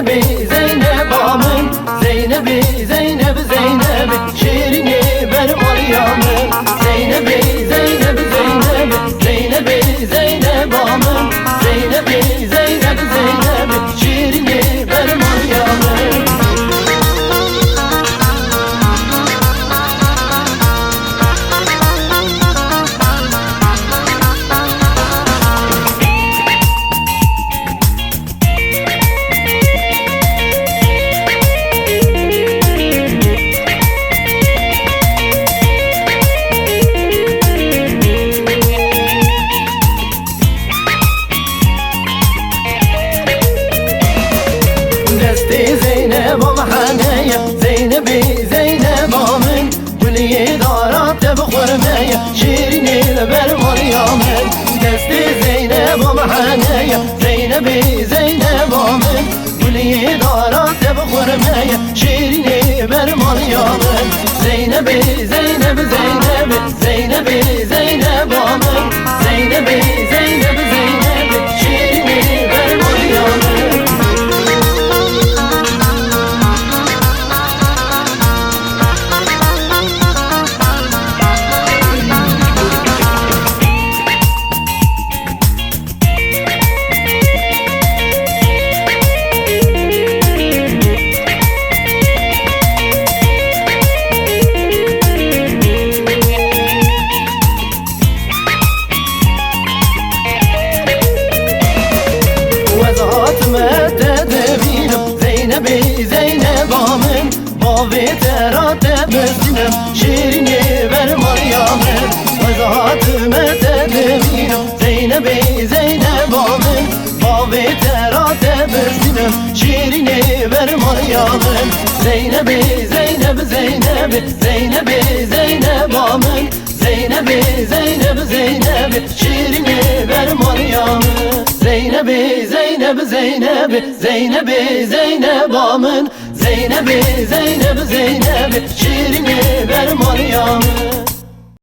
Zeynep'i Zeynep amın, Zeynep'i Zeynep Zeynep, şirini benim Meryem'im. Zeynep'i Zeynep Zeynep, Zeynep'i Zeynep amın, Zeynep'i Zeynep Zeynep, şirini benim Meryem'im. Zeynep amhaneye, Zeynep'i Zeynep amın, Gülü'yü darat bıkhurmeye, şirini benim Meryem'im. Desti Zeynep amhaneye, Zeynep'i Zeynep amın, Gülü'yü darat bıkhurmeye, şirini benim Meryem'im. Zeynep'i Zeynep Zeynep, Zeynep'i Zeynep amın, Zeynep'i Zeynep Zeynep, şirini benim Meryem'im. Zeynep'i Zeynep amın, bavi terate bezdim, şirini benim Meryem'im. Vazatıme tedbirim, Zeynep'i Zeynep amın, bavi terate bezdim, şirini benim Meryem'im. Zeynep'i Zeynep Zeynep, Zeynep'i Zeynep amın, Zeynep'i Zeynep Zeynep, şirini benim Meryem'im. Zeynep'i Zeynep Zeynep, Zeynep'i Zeynep amın, Zeynep'i Zeynep